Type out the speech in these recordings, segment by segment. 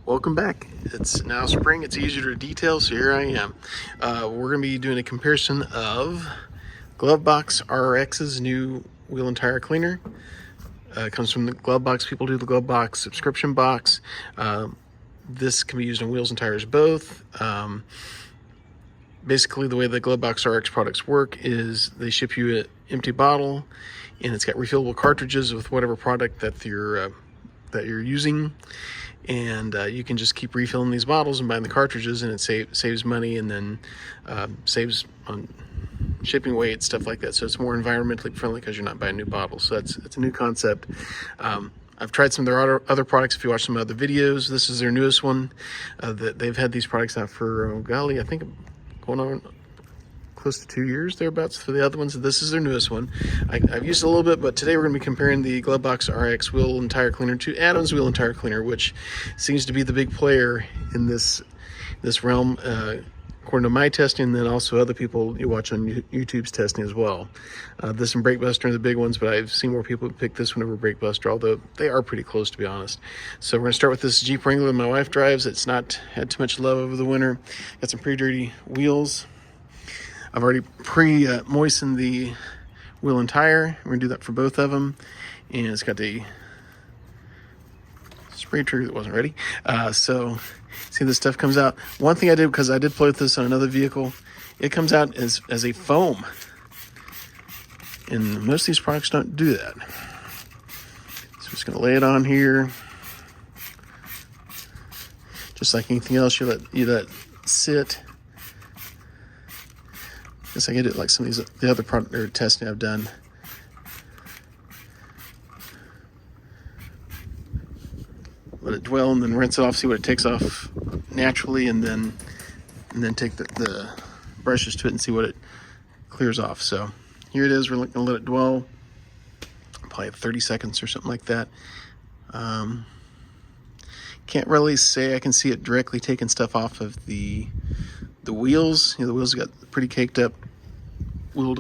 Welcome back. It's now spring, it's easier to detail, so here I am. We're going to be doing a comparison of GloveBox Rx's new wheel and tire cleaner. It comes from the GloveBox. People do the GloveBox subscription box. This can be used on wheels and tires both. Basically, the way the GloveBox Rx products work is they ship you an empty bottle, and it's got refillable cartridges with whatever product that you're using. And you can just keep refilling these bottles and buying the cartridges, and it saves money, and then saves on shipping weight, stuff like that. So it's more environmentally friendly because you're not buying new bottles. So it's a new concept. I've tried some of their other products. If you watch some other videos, this is their newest one. That they've had these products out for, golly, I think going on close to 2 years thereabouts for the other ones. This is their newest one. I've used it a little bit, but today we're going to be comparing the GloveBox Rx wheel and tire cleaner to Adam's wheel and tire cleaner, which seems to be the big player in this realm, according to my testing, and then also other people you watch on YouTube's testing as well. This and BrakeBuster are the big ones, but I've seen more people pick this one over BrakeBuster, although they are pretty close, to be honest. So we're going to start with this Jeep Wrangler my wife drives. It's not had too much love over the winter. Got some pretty dirty wheels. I've already pre-moistened the wheel and tire. We're gonna do that for both of them. And it's got the spray trigger that wasn't ready. So see, this stuff comes out. One thing I did, because I did play with this on another vehicle, it comes out as a foam. And most of these products don't do that. So I'm just gonna lay it on here. Just like anything else, you let sit. Guess I get it like some of the other product or testing I've done. Let it dwell and then rinse it off, see what it takes off naturally, and then take the brushes to it and see what it clears off. So here it is. We're gonna let it dwell, probably 30 seconds or something like that. Can't really say I can see it directly taking stuff off of the wheels. The wheels got pretty caked up wheel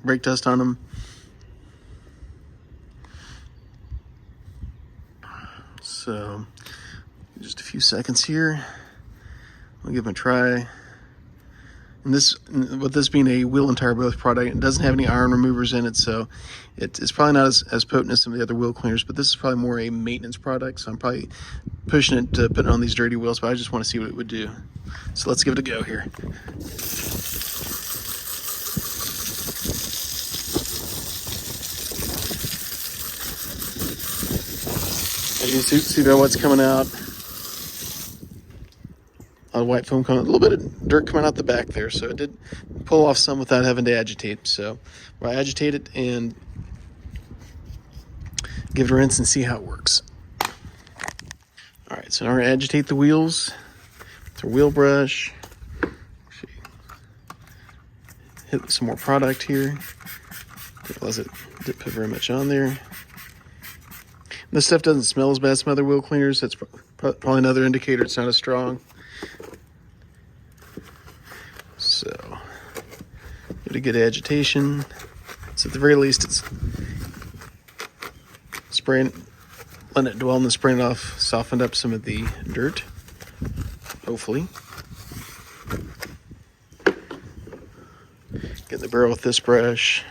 brake dust on them. So just a few seconds here. I'll give them a try. And with this being a wheel and tire both product, it doesn't have any iron removers in it, so it's probably not as potent as some of the other wheel cleaners, but this is probably more a maintenance product, so I'm probably pushing it to put it on these dirty wheels, but I just want to see what it would do. So let's give it a go here. As you see by what's coming out, a white foam coming, a little bit of dirt coming out the back there, so it did pull off some without having to agitate. So we'll agitate it and give it a rinse and see how it works. All right, so now we're gonna agitate the wheels with our wheel brush. Hit some more product here. Didn't realize it didn't put very much on there. This stuff doesn't smell as bad as some other wheel cleaners. That's probably another indicator it's not as strong. So, get a good agitation. So at the very least, it's spraying, letting it dwell and then spraying it off, softened up some of the dirt, hopefully. Get the barrel with this brush.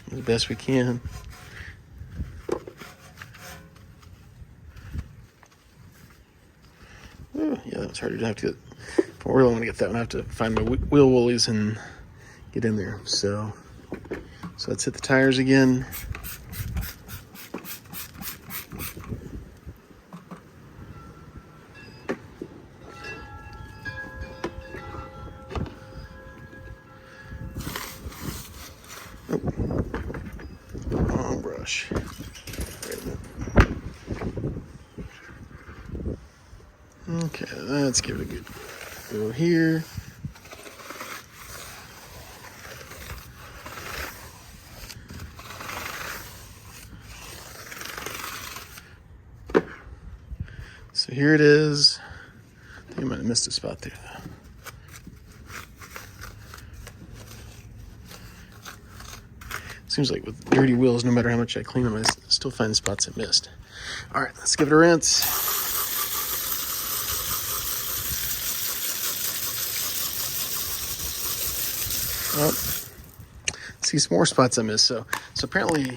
The best we can. Oh, yeah, that was hard to have to get. If I really want to get that one, I have to find my wheel woolies and get in there. So let's hit the tires again. Wrong brush. Okay, let's give it a good go here. So here it is. I think I might have missed a spot there. Seems like with dirty wheels, no matter how much I clean them, I still find spots I missed. All right, let's give it a rinse. Oh, see some more spots I missed. So apparently,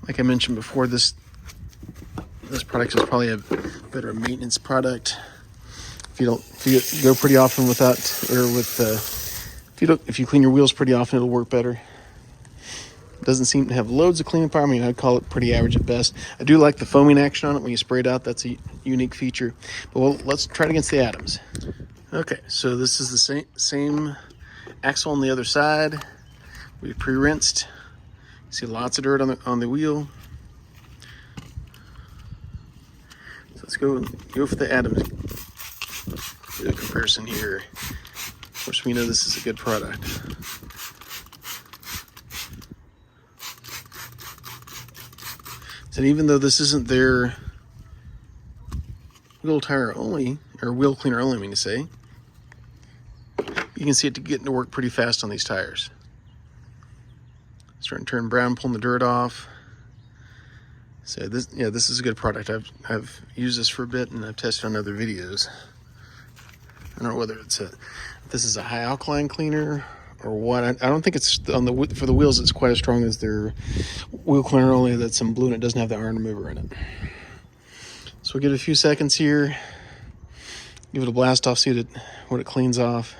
like I mentioned before, this product is probably a better maintenance product. If you go pretty often without, or with, if you clean your wheels pretty often, it'll work better. It doesn't seem to have loads of cleaning power. I mean, I'd call it pretty average at best. I do like the foaming action on it when you spray it out. That's a unique feature. But let's try it against the Adams. Okay, so this is the same axle on the other side. We pre-rinsed. See lots of dirt on the wheel. So let's go for the Adams. Do a comparison here. Of course, we know this is a good product. And even though this isn't their wheel tire only, or wheel cleaner only, I mean to say, you can see it getting to work pretty fast on these tires. Starting to turn brown, pulling the dirt off. So this is a good product. I've used this for a bit and I've tested on other videos. I don't know whether this is a high alkaline cleaner or what. I don't think it's for the wheels. It's quite as strong as their wheel cleaner, only that's in blue and it doesn't have the iron remover in it. So we'll give it a few seconds here. Give it a blast off, see what it cleans off.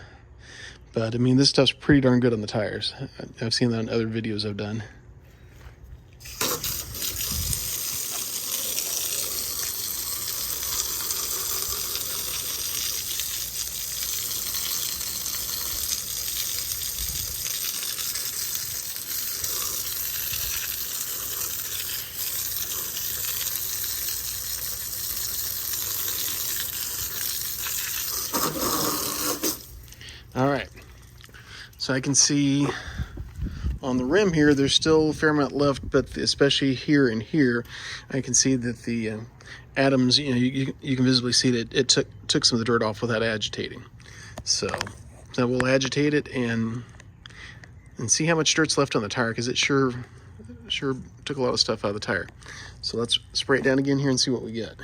But I mean, this stuff's pretty darn good on the tires. I've seen that in other videos I've done. All right, so I can see on the rim here, there's still a fair amount left, but especially here and here, I can see that the Adams, you can visibly see that it took some of the dirt off without agitating. So that will agitate it and see how much dirt's left on the tire, because it sure took a lot of stuff out of the tire. So let's spray it down again here and see what we get.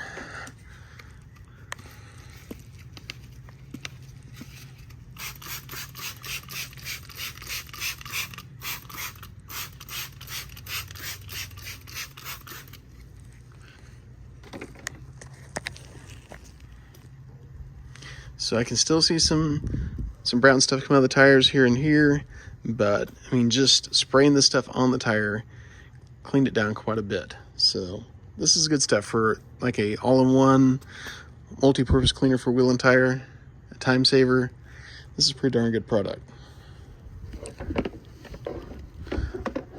So I can still see some brown stuff come out of the tires here and here, but I mean, just spraying this stuff on the tire cleaned it down quite a bit. So this is good stuff for like a all-in-one multi-purpose cleaner for wheel and tire, a time saver. This is a pretty darn good product.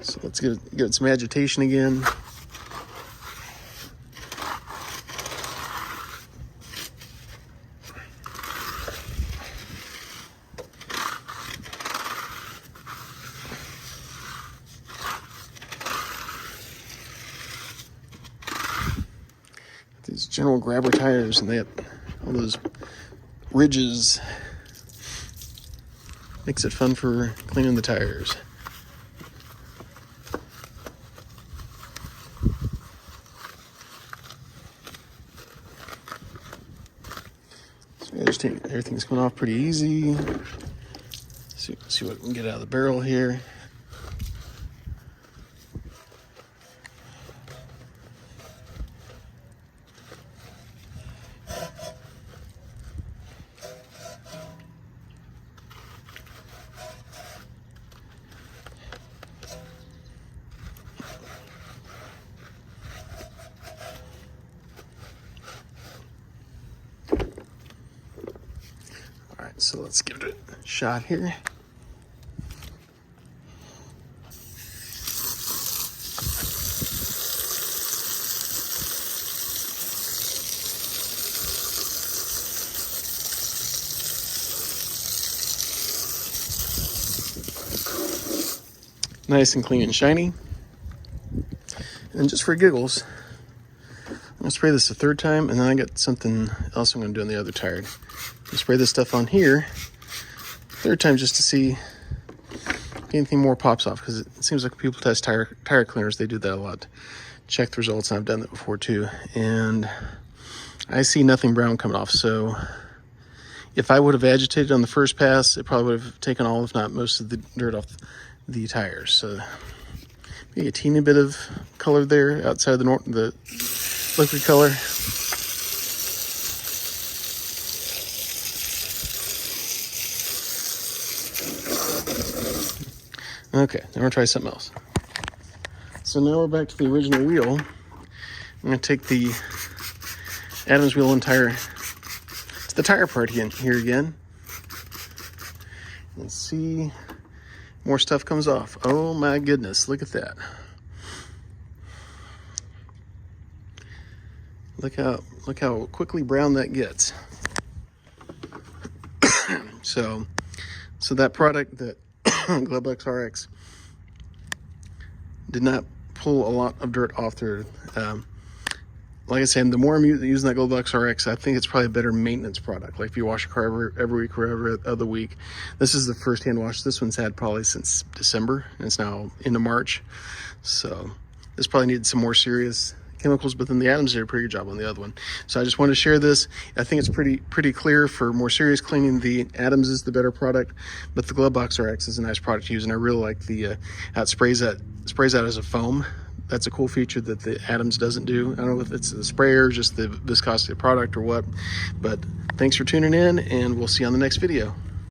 So let's give it some agitation again. These general grabber tires, and they have all those ridges. Makes it fun for cleaning the tires. So everything's coming off pretty easy. See what we can get out of the barrel here. All right, so let's give it a shot here. Nice and clean and shiny. And just for giggles, I'm gonna spray this a third time, and then I got something else I'm gonna do on the other tire. I'm gonna spray this stuff on here, third time just to see if anything more pops off, because it seems like people test tire cleaners, they do that a lot. Check the results, and I've done that before too. And I see nothing brown coming off, so if I would have agitated on the first pass, it probably would have taken all, if not most, of the dirt off the tires. So maybe a teeny bit of color there outside the liquid color. Okay, now we're gonna try something else. So now we're back to the original wheel. I'm gonna take the Adams wheel and tire, it's the tire part here again, and see more stuff comes off. Oh my goodness, look at that. Look how quickly brown that gets. So that product, that GloveBox Rx, did not pull a lot of dirt off there. Like I said, the more I'm using that GloveBox Rx, I think it's probably a better maintenance product. Like if you wash a car every week or every other week. This is the first hand wash this one's had probably since December, and it's now into March. So this probably needed some more serious chemicals, but then the Adams did a pretty good job on the other one. So I just wanted to share this. I think it's pretty clear for more serious cleaning. The Adams is the better product, but the GloveBox Rx is a nice product to use, and I really like the how it sprays out as a foam. That's a cool feature that the Adams doesn't do. I don't know if it's the spray or just the viscosity of the product or what, but thanks for tuning in, and we'll see you on the next video.